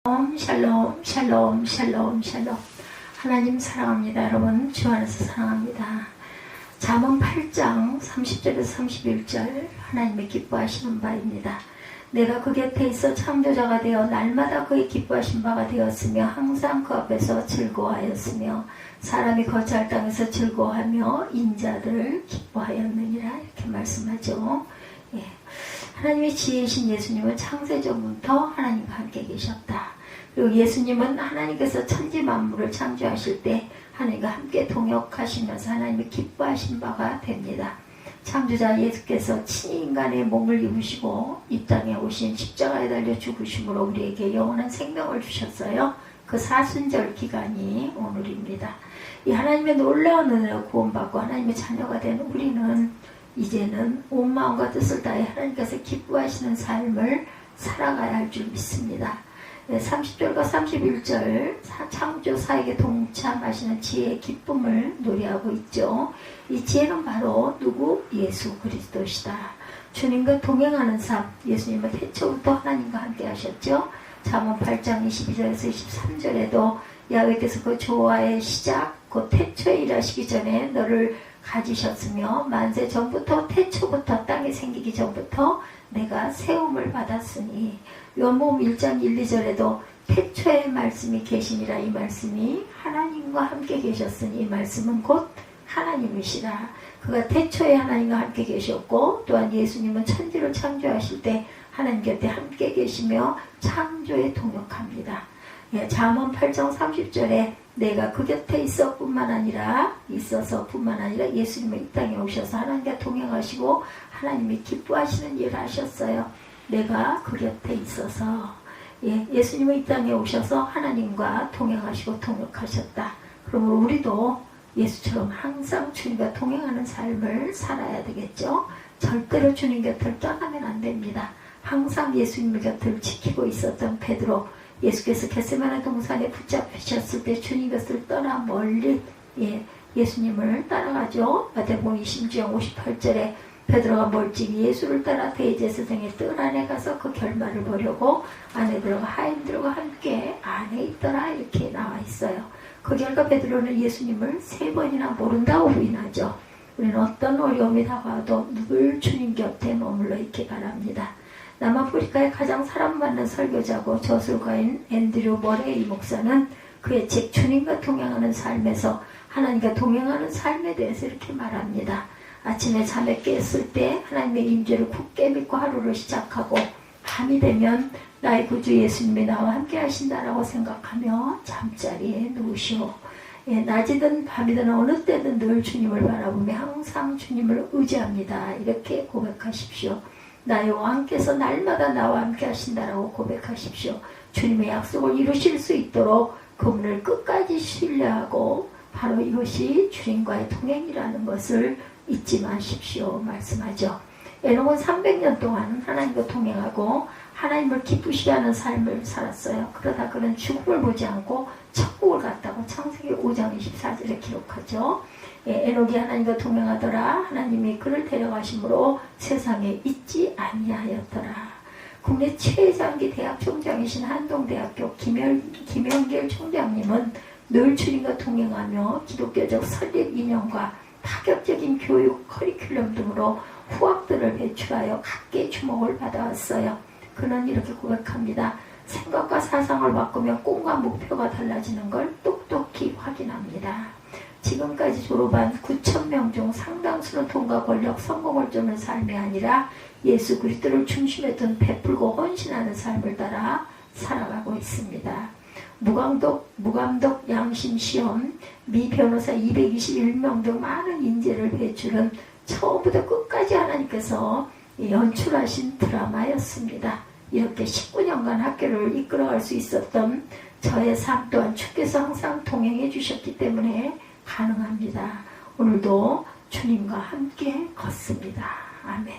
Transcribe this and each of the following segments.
샬롬 샬롬 샬롬 샬롬. 하나님 사랑합니다. 여러분 주 안에서 사랑합니다. 잠언 8장 30절에서 31절 하나님의 기뻐하시는 바입니다. 내가 그 곁에 있어 창조자가 되어 날마다 그의 기뻐하신 바가 되었으며 항상 그 앞에서 즐거워하였으며 사람이 거처할 땅에서 즐거워하며 인자들을 기뻐하였느니라. 이렇게 말씀하죠. 예. 하나님의 지혜이신 예수님은 창세전부터 하나님과 함께 계셨다. 그리고 예수님은 하나님께서 천지 만물을 창조하실 때 하나님과 함께 동역하시면서 하나님이 기뻐하신 바가 됩니다. 창조자 예수께서 친히 인간의 몸을 입으시고 이 땅에 오신 십자가에 달려 죽으심으로 우리에게 영원한 생명을 주셨어요. 그 사순절 기간이 오늘입니다. 이 하나님의 놀라운 은혜로 구원받고 하나님의 자녀가 된 우리는 이제는 온 마음과 뜻을 다해 하나님께서 기뻐하시는 삶을 살아가야 할 줄 믿습니다. 30절과 31절 창조사에게 동참하시는 지혜의 기쁨을 노래하고 있죠. 이 지혜는 바로 누구? 예수 그리스도시다. 주님과 동행하는 삶. 예수님은 태초부터 하나님과 함께 하셨죠. 잠언 8장 22절에서 23절에도 야훼께서 그 조화의 시작 곧 태초에 일하시기 전에 너를 가지셨으며 만세 전부터 태초부터 땅이 생기기 전부터 내가 세움을 받았으니 요한복음 1장 1, 2절에도 태초에 말씀이 계시니라. 이 말씀이 하나님과 함께 계셨으니 이 말씀은 곧 하나님이시라. 그가 태초에 하나님과 함께 계셨고 또한 예수님은 천지를 창조하실 때 하나님 곁에 함께 계시며 창조에 동역합니다. 잠언 8장 30절에 내가 그 곁에 있어서 뿐만 아니라 예수님은 이 땅에 오셔서 하나님과 동행하시고 하나님이 기뻐하시는 일을 하셨어요. 내가 그 곁에 있어서 예수님은 이 땅에 오셔서 하나님과 동행하시고 동역하셨다. 그러므로 우리도 예수처럼 항상 주님과 동행하는 삶을 살아야 되겠죠. 절대로 주님 곁을 떠나면 안 됩니다. 항상 예수님의 곁을 지키고 있었던 베드로, 예수께서 겟세마네 동산에 붙잡히셨을 때 주님 곁을 떠나 멀리 예수님을 따라가죠. 마태복음 20장 58절에 베드로가 멀찍이 예수를 따라 대제사장의 뜰 안에 가서 그 결말을 보려고 안에 들어가 하인들과 함께 안에 있더라. 이렇게 나와 있어요. 그 결과 베드로는 예수님을 3번이나 모른다고 부인하죠. 우리는 어떤 어려움이 다가와도 늘 주님 곁에 머물러 있기 바랍니다. 남아프리카의 가장 사람 많은 설교자고 저술가인 앤드류 머레이 목사는 그의 책 주님과 동행하는 삶에서 하나님과 동행하는 삶에 대해서 이렇게 말합니다. 아침에 잠에 깼을 때 하나님의 임재를 굳게 믿고 하루를 시작하고 밤이 되면 나의 구주 예수님이 나와 함께 하신다라고 생각하며 잠자리에 누우시오. 낮이든 밤이든 어느 때든 늘 주님을 바라보며 항상 주님을 의지합니다. 이렇게 고백하십시오. 나의 왕께서 날마다 나와 함께 하신다라고 고백하십시오. 주님의 약속을 이루실 수 있도록 그분을 끝까지 신뢰하고 바로 이것이 주님과의 동행이라는 것을 잊지 마십시오. 말씀하죠. 에녹은 300년 동안 하나님과 동행하고 하나님을 기쁘시게 하는 삶을 살았어요. 그러다 그는 죽음을 보지 않고 천국을 갔다고 창세기 5장 24절에 기록하죠. 에녹이 하나님과 동행하더라. 하나님이 그를 데려가심으로 세상에 있지 아니하였더라. 국내 최장기 대학 총장이신 한동대학교 김영길 총장님은 늘 주님과 동행하며 기독교적 설립 이념과 파격적인 교육 커리큘럼 등으로 후학들을 배출하여 각계 주목을 받아왔어요. 그는 이렇게 고백합니다. 생각과 사상을 바꾸며 꿈과 목표가 달라지는 걸 똑똑히 확인합니다. 지금까지 졸업한 9,000명 중 상당수는 돈과 권력, 성공을 쫓는 삶이 아니라 예수 그리스도를 중심에 둔 베풀고 헌신하는 삶을 따라 살아가고 있습니다. 무감독 양심시험, 미 변호사 221명 등 많은 인재를 배출은 처음부터 끝까지 하나님께서 연출하신 드라마였습니다. 이렇게 19년간 학교를 이끌어갈 수 있었던 저의 삶 또한 주께서 항상 동행해 주셨기 때문에 가능합니다. 오늘도 주님과 함께 걷습니다. 아멘.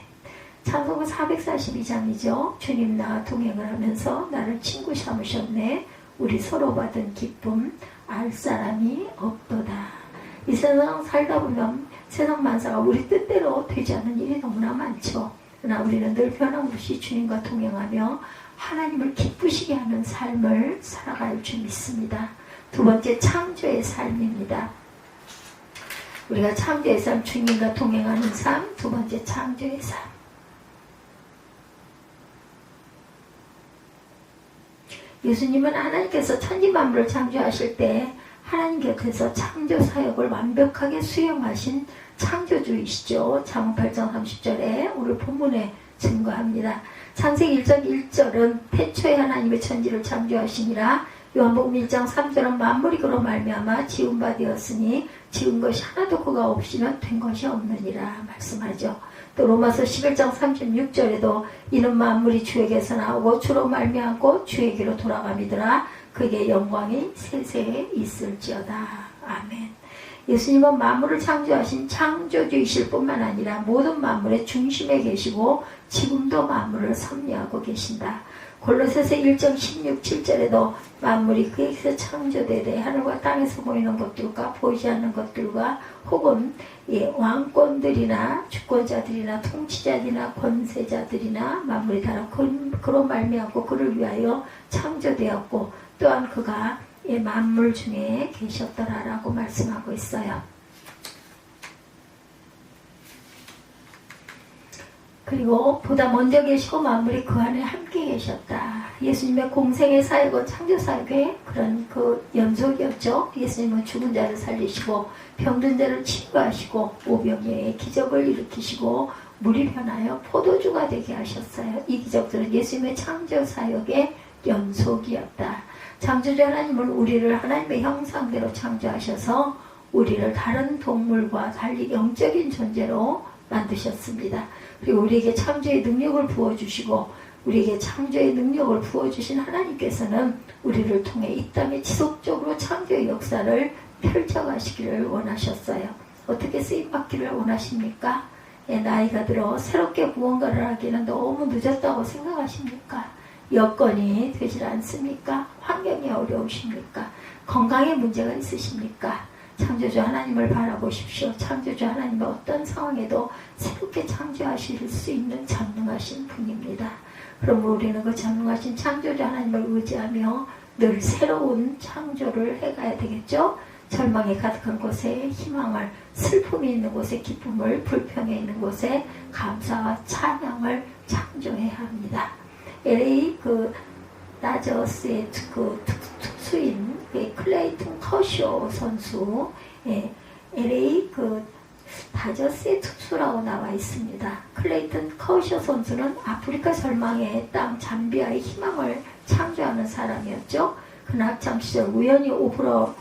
찬송가 442장이죠. 주님 나와 동행을 하면서 나를 친구 삼으셨네. 우리 서로 받은 기쁨 알 사람이 없도다. 이 세상 살다 보면 세상 만사가 우리 뜻대로 되지 않는 일이 너무나 많죠. 그러나 우리는 늘 변함없이 주님과 동행하며 하나님을 기쁘시게 하는 삶을 살아갈 줄 믿습니다. 두 번째, 창조의 삶입니다. 우리가 창조의 삶, 주님과 동행하는 삶. 두 번째, 창조의 삶. 예수님은 하나님께서 천지만물을 창조하실 때 하나님 곁에서 창조 사역을 완벽하게 수행하신 창조주이시죠. 잠언 8장 30절에 오늘 본문에 증거합니다. 창세기 1장 1절은 태초에 하나님의 천지를 창조하시니라. 요한복음 1장 3절은 만물이 그로 말미암아 지은 바 되었으니 지은 것이 하나도 그가 없이는 된 것이 없느니라 말씀하죠. 또 로마서 11장 36절에도 이는 만물이 주에게서 나오고 주로 말미암고 주에게로 돌아가미더라. 그에게 영광이 세세에 있을지어다. 아멘. 예수님은 만물을 창조하신 창조주이실 뿐만 아니라 모든 만물의 중심에 계시고 지금도 만물을 섭리하고 계신다. 골로새서 1장 16, 7절에도 만물이 그에게서 창조되되 하늘과 땅에서 보이는 것들과 보이지 않는 것들과 혹은 왕권들이나 주권자들이나 통치자들이나 권세자들이나 만물이 다 그로 말미암고 그를 위하여 창조되었고 또한 그가 만물 중에 계셨더라라고 말씀하고 있어요. 그리고 보다 먼저 계시고 만물이 그 안에 함께 계셨다. 예수님의 공생의 사역은 창조 사역의 그런 그 연속이었죠. 예수님은 죽은 자를 살리시고 병든 자를 치유하시고 오병이어의 기적을 일으키시고 물이 변하여 포도주가 되게 하셨어요. 이 기적들은 예수님의 창조 사역의 연속이었다. 창조주 하나님은 우리를 하나님의 형상대로 창조하셔서 우리를 다른 동물과 달리 영적인 존재로 만드셨습니다. 그리고 우리에게 창조의 능력을 부어주시고 우리에게 창조의 능력을 부어주신 하나님께서는 우리를 통해 이 땅에 지속적으로 창조의 역사를 펼쳐가시기를 원하셨어요. 어떻게 쓰임받기를 원하십니까? 나이가 들어 새롭게 무언가를 하기는 너무 늦었다고 생각하십니까? 여건이 되질 않습니까? 환경이 어려우십니까? 건강에 문제가 있으십니까? 창조주 하나님을 바라보십시오. 창조주 하나님은 어떤 상황에도 새롭게 창조하실 수 있는 전능하신 분입니다. 그럼 우리는 그 전능하신 창조주 하나님을 의지하며 늘 새로운 창조를 해가야 되겠죠? 절망이 가득한 곳에 희망을, 슬픔이 있는 곳에 기쁨을, 불평이 있는 곳에 감사와 찬양을 창조해야 합니다. LA 다저스의 특수인 클레이튼 커쇼 선수, LA 다저스의 특수라고 나와 있습니다. 클레이튼 커쇼 선수는 아프리카 절망의 땅 잠비아의 희망을 창조하는 사람이었죠. 그는 학창시절 우연히 오프라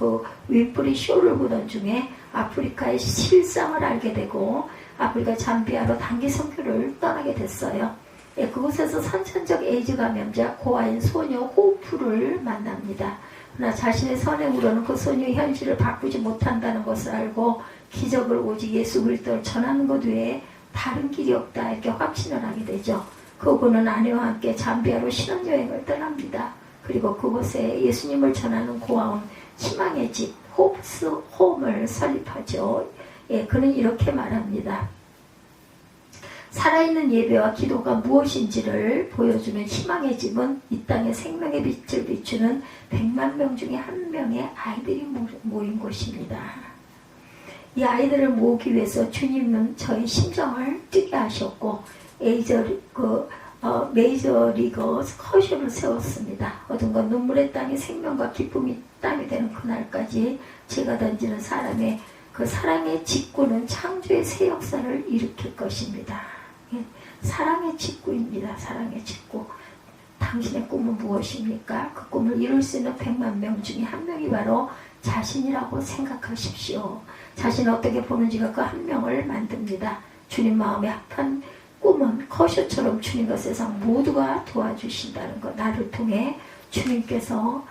윈프리 쇼를 보던 중에 아프리카의 실상을 알게 되고 아프리카 잠비아로 단기 선교를 떠나게 됐어요. 그곳에서 선천적 에이즈 감염자 고아인 소녀 호프를 만납니다. 그러나 자신의 선행으로는 그 소녀의 현실을 바꾸지 못한다는 것을 알고 기적을 오직 예수 그리스도를 전하는 것 외에 다른 길이 없다 이렇게 확신을 하게 되죠. 그분은 아내와 함께 잠비아로 신혼여행을 떠납니다. 그리고 그곳에 예수님을 전하는 고아원 희망의 집 호프스 홈을 설립하죠. 그는 이렇게 말합니다. 살아있는 예배와 기도가 무엇인지를 보여주는 희망의 집은 이 땅에 생명의 빛을 비추는 100만 명 중에 한 명의 아이들이 모인 곳입니다. 이 아이들을 모으기 위해서 주님은 저희 심정을 뛰게 하셨고 메이저리거 커쇼를 세웠습니다. 어딘가 눈물의 땅이 생명과 기쁨이 땅이 되는 그날까지 제가 던지는 사람의 그 사랑의 직구는 창조의 새 역사를 일으킬 것입니다. 사랑의 직구입니다. 사랑의 직구. 당신의 꿈은 무엇입니까? 그 꿈을 이룰 수 있는 100만 명 중에 한 명이 바로 자신이라고 생각하십시오. 자신을 어떻게 보는지가 그 한 명을 만듭니다. 주님 마음에 합한 꿈은 커쇼처럼 주님과 세상 모두가 도와주신다는 것. 나를 통해 주님께서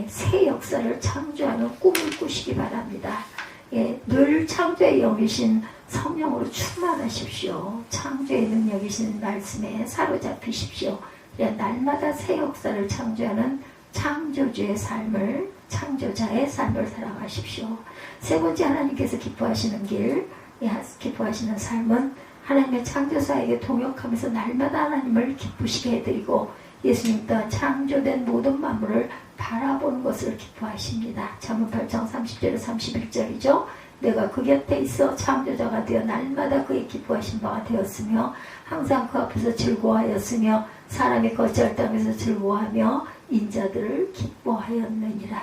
새 역사를 창조하는 꿈을 꾸시기 바랍니다. 늘 창조의 영이신 성령으로 충만하십시오. 창조의 능력이신 말씀에 사로잡히십시오. 날마다 새 역사를 창조하는 창조주의 삶을, 창조자의 삶을 살아가십시오. 세 번째, 하나님께서 기뻐하시는 길, 기뻐하시는 삶은 하나님의 창조사에게 동역하면서 날마다 하나님을 기쁘시게 해드리고 예수님 또한 창조된 모든 만물을 바라보는 것을 기뻐하십니다. 잠언 8장 30절에 31절이죠. 내가 그 곁에 있어 창조자가 되어 날마다 그의 기뻐하신 바가 되었으며 항상 그 앞에서 즐거워하였으며 사람이 거처할 땅에서 즐거워하며 인자들을 기뻐하였느니라.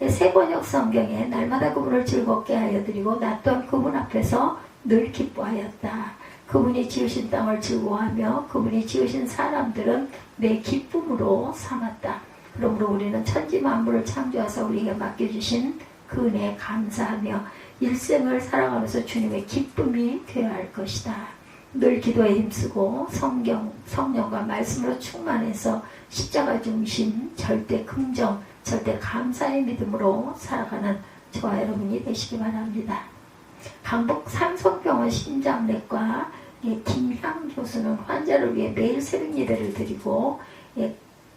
새 번역 성경에 날마다 그분을 즐겁게 하여 드리고 나 또한 그분 앞에서 늘 기뻐하였다. 그분이 지으신 땅을 즐거워하며 그분이 지으신 사람들은 내 기쁨으로 삼았다. 그러므로 우리는 천지 만물을 창조하사 우리에게 맡겨주신 그 은혜에 감사하며 일생을 살아가면서 주님의 기쁨이 되어야 할 것이다. 늘 기도에 힘쓰고 성령과 말씀으로 충만해서 십자가 중심, 절대 긍정, 절대 감사의 믿음으로 살아가는 저와 여러분이 되시기 바랍니다. 강북 삼성병원 심장내과 김향 교수는 환자를 위해 매일 새벽 예배를 드리고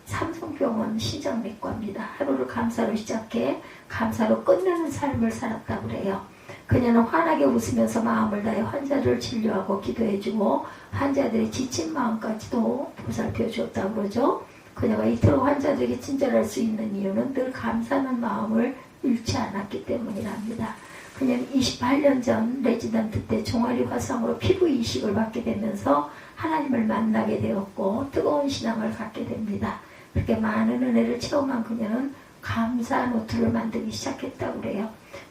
삼성병원 심장내과입니다. 하루를 감사로 시작해 감사로 끝내는 삶을 살았다고 그래요. 그녀는 환하게 웃으면서 마음을 다해 환자를 진료하고 기도해주고 환자들의 지친 마음까지도 보살펴 주었다고 그러죠. 그녀가 이토록 환자들에게 친절할 수 있는 이유는 늘 감사하는 마음을 잃지 않았기 때문이랍니다. 그녀는 28년 전 레지던트 때 종아리 화상으로 피부 이식을 받게 되면서 하나님을 만나게 되었고 뜨거운 신앙을 갖게 됩니다. 그렇게 많은 은혜를 체험한 그녀는 감사 노트를 만들기 시작했다고 그래요.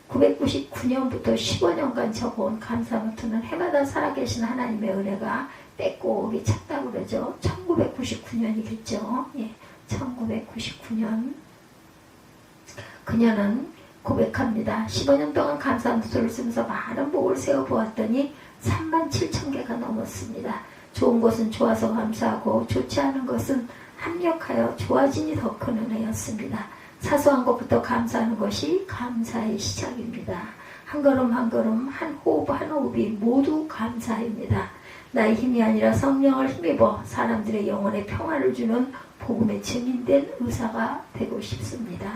999년부터 15년간 적어온 감사 노트는 해마다 살아계신 하나님의 은혜가 빼곡히 찼다고 그러죠. 1999년이겠죠. 예, 1999년. 그녀는 고백합니다. 15년 동안 감사 노트를 쓰면서 많은 복을 세워보았더니 37,000개가 넘었습니다. 좋은 것은 좋아서 감사하고 좋지 않은 것은 합력하여 좋아지니 더 큰 은혜였습니다. 사소한 것부터 감사하는 것이 감사의 시작입니다. 한 걸음 한 걸음, 한 호흡 한 호흡이 모두 감사입니다. 나의 힘이 아니라 성령을 힘입어 사람들의 영혼에 평화를 주는 복음의 증인된 의사가 되고 싶습니다.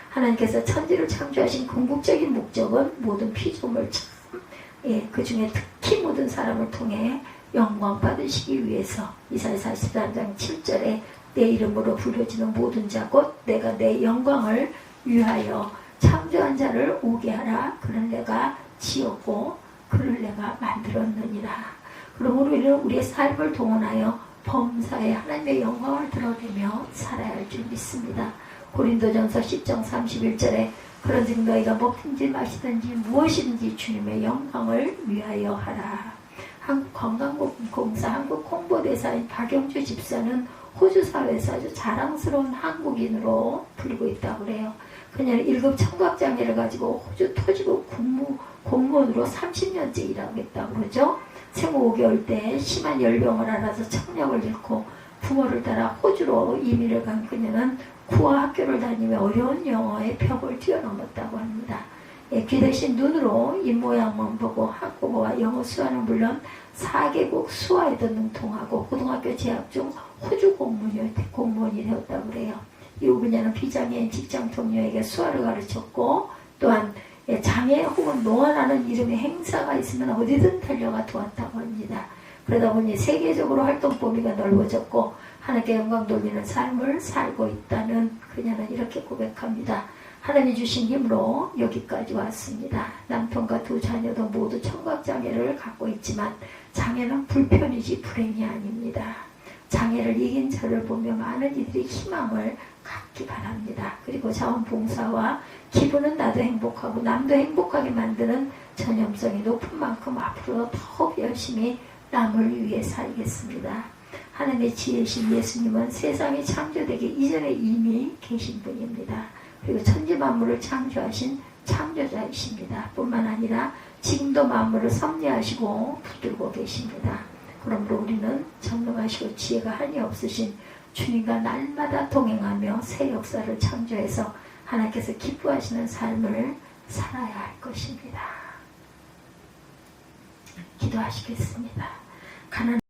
하나님께서 천지를 창조하신 궁극적인 목적은 모든 피조물 그 중에 특히 모든 사람을 통해 영광 받으시기 위해서 이사야 43장 7절에 내 이름으로 불려지는 모든 자 곧 내가 내 영광을 위하여 창조한 자를 오게 하라. 그를 내가 지었고 그를 내가 만들었느니라. 그러므로 우리는 우리의 삶을 동원하여 범사에 하나님의 영광을 드러내며 살아야 할 줄 믿습니다. 고린도전서 10장 31절에 그런즉 너희가 먹든지 마시든지 무엇이든지 주님의 영광을 위하여 하라. 한국관광공사 한국홍보대사인 박영주 집사는 호주 사회에서 아주 자랑스러운 한국인으로 불리고 있다고 그래요. 그녀는 1급 청각장애를 가지고 호주 토지국 공무원으로 30년째 일하고 있다고 그러죠. 생후 5개월 때 심한 열병을 앓아서 청력을 잃고 부모를 따라 호주로 이민을 간 그녀는 구화 학교를 다니며 어려운 영어의 벽을 뛰어넘었다고 합니다. 귀 대신 눈으로 입모양만 보고 한국어와 영어 수화는 물론 4개국 수화에도 능통하고 고등학교 재학 중 호주 공무원이 되었다고 그래요. 이후 그녀는 비장애인 직장 동료에게 수화를 가르쳤고 또한 장애 혹은 노안하는 이름의 행사가 있으면 어디든 달려가 도왔다고 합니다. 그러다 보니 세계적으로 활동 범위가 넓어졌고 하나님께 영광 돌리는 삶을 살고 있다는 그녀는 이렇게 고백합니다. 하나님이 주신 힘으로 여기까지 왔습니다. 남편과 두 자녀도 모두 청각장애를 갖고 있지만 장애는 불편이지 불행이 아닙니다. 장애를 이긴 저를 보며 많은 이들이 희망을 갖기 바랍니다. 그리고 자원봉사와 기분은 나도 행복하고 남도 행복하게 만드는 전염성이 높은 만큼 앞으로 더욱 열심히 남을 위해 살겠습니다. 하나님의 지혜신 예수님은 세상이 창조되기 이전에 이미 계신 분입니다. 그리고 천지 만물을 창조하신 창조자이십니다. 뿐만 아니라 지금도 만물을 섭리하시고 붙들고 계십니다. 그러므로 우리는 전능하시고 지혜가 한이 없으신 주님과 날마다 동행하며 새 역사를 창조해서 하나님께서 기뻐하시는 삶을 살아야 할 것입니다. 기도하시겠습니다. 가난